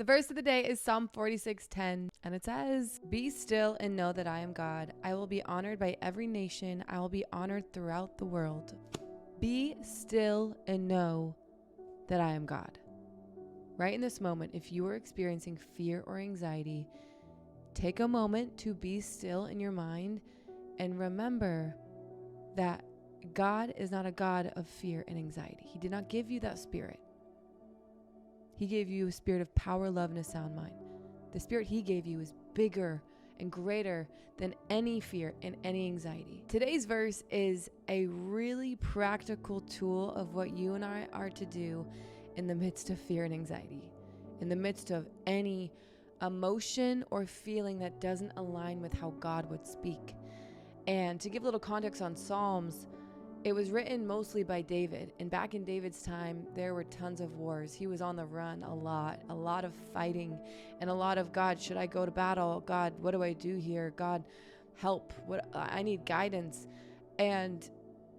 The verse of the day is Psalm 46:10, and it says, "Be still and know that I am God. I will be honored by every nation. I will be honored throughout the world." Be still and know that I am God. Right in this moment, if you are experiencing fear or anxiety, take a moment to be still in your mind and remember that God is not a God of fear and anxiety. He did not give you that spirit. He gave you a spirit of power, love, and a sound mind. The spirit he gave you is bigger and greater than any fear and any anxiety. Today's verse is a really practical tool of what you and I are to do in the midst of fear and anxiety, in the midst of any emotion or feeling that doesn't align with how God would speak. And to give a little context on Psalms, it was written mostly by David. And back in David's time, there were tons of wars. He was on the run a lot of fighting, and a lot of, God, should I go to battle? God, what do I do here? God, help. I need guidance. And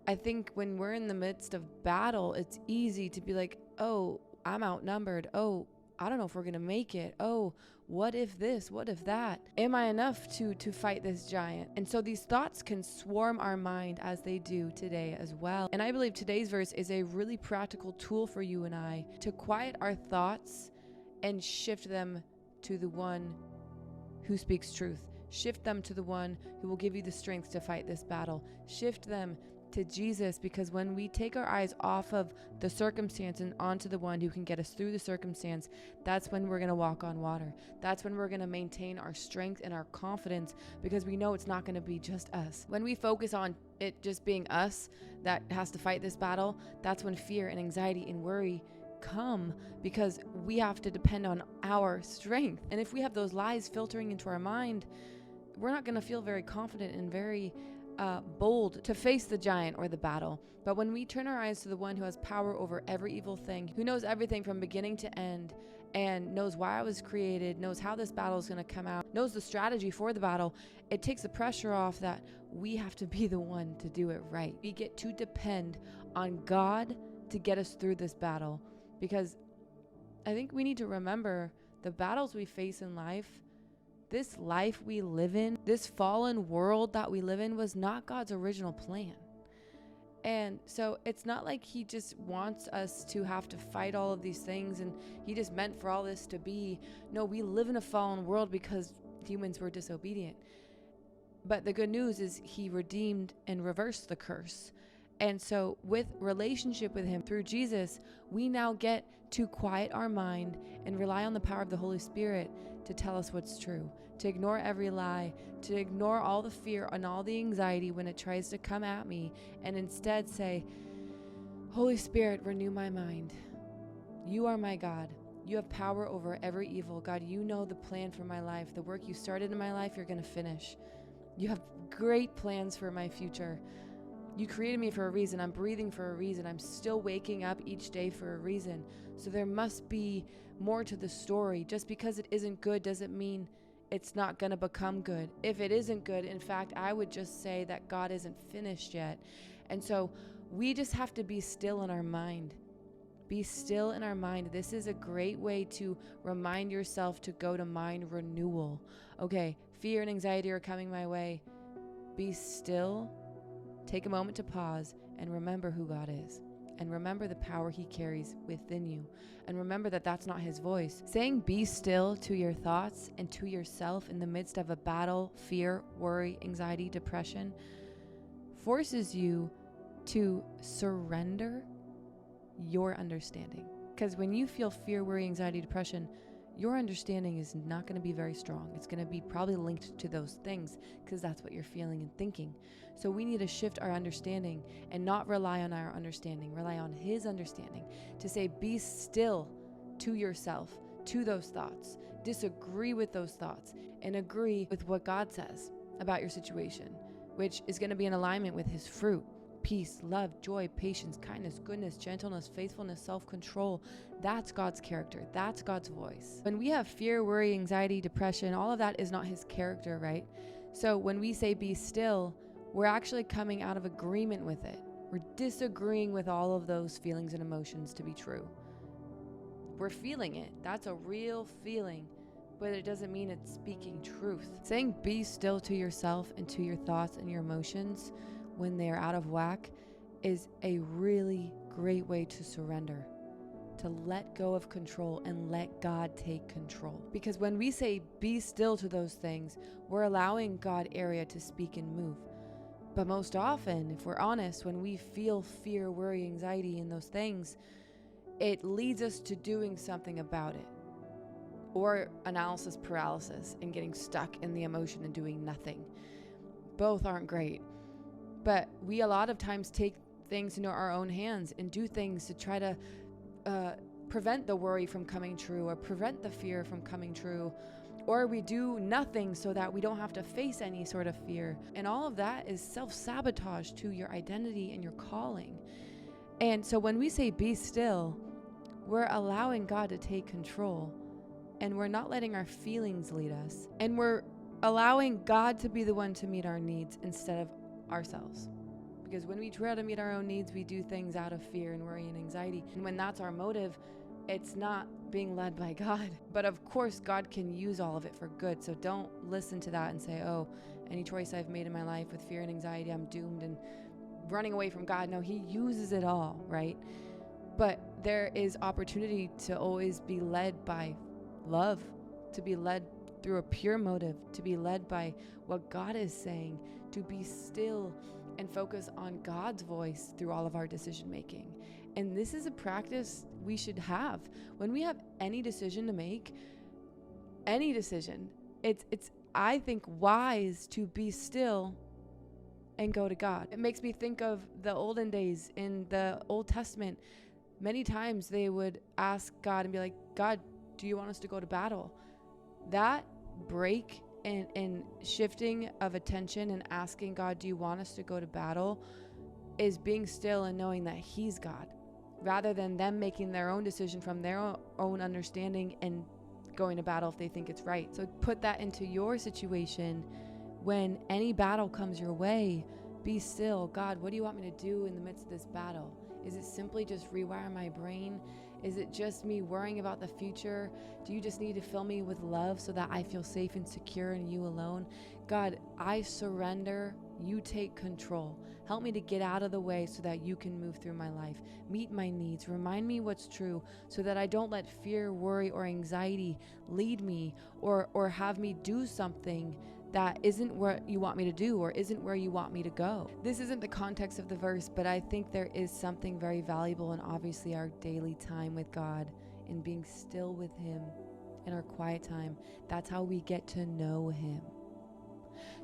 I think when we're in the midst of battle, it's easy to be like, oh, I'm outnumbered. Oh, I don't know if we're going to make it. Oh, what if this? What if that? Am I enough to fight this giant? And so these thoughts can swarm our mind as they do today as well. And I believe today's verse is a really practical tool for you and I to quiet our thoughts and shift them to the one who speaks truth. Shift them to the one who will give you the strength to fight this battle. Shift them to Jesus, because when we take our eyes off of the circumstance and onto the one who can get us through the circumstance, that's when we're going to walk on water. That's when we're going to maintain our strength and our confidence, because we know it's not going to be just us. When we focus on it just being us that has to fight this battle, that's when fear and anxiety and worry come, because we have to depend on our strength. And if we have those lies filtering into our mind, we're not going to feel very confident and very bold to face the giant or the battle. But when we turn our eyes to the one who has power over every evil thing, who knows everything from beginning to end, and knows why I was created, knows how this battle is going to come out, knows the strategy for the battle, it takes the pressure off that we have to be the one to do it right. We get to depend on God to get us through this battle, because I think we need to remember the battles we face in life. This life we live in, this fallen world that we live in, was not God's original plan. And so it's not like he just wants us to have to fight all of these things and he just meant for all this to be. No, we live in a fallen world because humans were disobedient. But the good news is he redeemed and reversed the curse. And so with relationship with him through Jesus, we now get to quiet our mind and rely on the power of the Holy Spirit to tell us what's true, to ignore every lie, to ignore all the fear and all the anxiety when it tries to come at me, and instead say, Holy Spirit, renew my mind. You are my God. You have power over every evil. God, you know the plan for my life. The work you started in my life, you're going to finish. You have great plans for my future. You created me for a reason. I'm breathing for a reason. I'm still waking up each day for a reason. So there must be more to the story. Just because it isn't good doesn't mean it's not going to become good. If it isn't good, in fact, I would just say that God isn't finished yet. And so we just have to be still in our mind. Be still in our mind. This is a great way to remind yourself to go to mind renewal. Okay, fear and anxiety are coming my way. Be still. Take a moment to pause and remember who God is, and remember the power he carries within you, and remember that that's not his voice. Saying be still to your thoughts and to yourself in the midst of a battle, fear, worry, anxiety, depression, forces you to surrender your understanding. Because when you feel fear, worry, anxiety, depression, your understanding is not going to be very strong. It's going to be probably linked to those things because that's what you're feeling and thinking. So we need to shift our understanding and not rely on our understanding, rely on his understanding, to say be still to yourself, to those thoughts, disagree with those thoughts, and agree with what God says about your situation, which is going to be in alignment with his fruit. Peace, love, joy, patience, kindness, goodness, gentleness, faithfulness, self-control. That's God's character. That's God's voice. When we have fear, worry, anxiety, depression, all of that is not his character, right? So when we say be still, we're actually coming out of agreement with it. We're disagreeing with all of those feelings and emotions to be true. We're feeling it. That's a real feeling, but it doesn't mean it's speaking truth. Saying be still to yourself and to your thoughts and your emotions when they're out of whack is a really great way to surrender, to let go of control and let God take control. Because when we say be still to those things, we're allowing God area to speak and move. But most often, if we're honest, when we feel fear, worry, anxiety in those things, it leads us to doing something about it, or analysis paralysis and getting stuck in the emotion and doing nothing. Both aren't great. But we a lot of times take things into our own hands and do things to try to prevent the worry from coming true, or prevent the fear from coming true, or we do nothing so that we don't have to face any sort of fear. And all of that is self-sabotage to your identity and your calling. And so when we say be still, we're allowing God to take control, and we're not letting our feelings lead us, and we're allowing God to be the one to meet our needs instead of ourselves. Because when we try to meet our own needs, we do things out of fear and worry and anxiety. And when that's our motive, it's not being led by God. But of course, God can use all of it for good. So don't listen to that and say, oh, any choice I've made in my life with fear and anxiety, I'm doomed and running away from God. No, He uses it all, right? But there is opportunity to always be led by love, to be led through a pure motive, to be led by what God is saying, to be still and focus on God's voice through all of our decision making. And this is a practice we should have. When we have any decision to make, any decision, it's I think wise to be still and go to God. It makes me think of the olden days in the Old Testament. Many times they would ask God and be like, God, do you want us to go to battle? That break and shifting of attention and asking God, do you want us to go to battle, is being still and knowing that He's God, rather than them making their own decision from their own understanding and going to battle if they think it's right. So put that into your situation. When any battle comes your way, be still. God, what do you want me to do in the midst of this battle? Is it simply just rewire my brain? Is it just me worrying about the future? Do you just need to fill me with love so that I feel safe and secure in you alone? God, I surrender. You take control. Help me to get out of the way so that you can move through my life. Meet my needs. Remind me what's true so that I don't let fear, worry, or anxiety lead me or have me do something that isn't what you want me to do or isn't where you want me to go. This isn't the context of the verse, but I think there is something very valuable in obviously our daily time with God and being still with Him in our quiet time. That's how we get to know Him.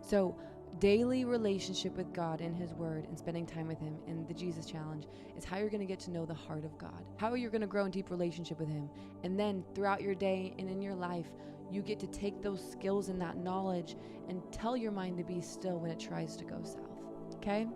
So daily relationship with God in His Word and spending time with Him in the Jesus Challenge is how you're going to get to know the heart of God, how you're going to grow in deep relationship with Him. And then throughout your day and in your life, you get to take those skills and that knowledge and tell your mind to be still when it tries to go south. Okay?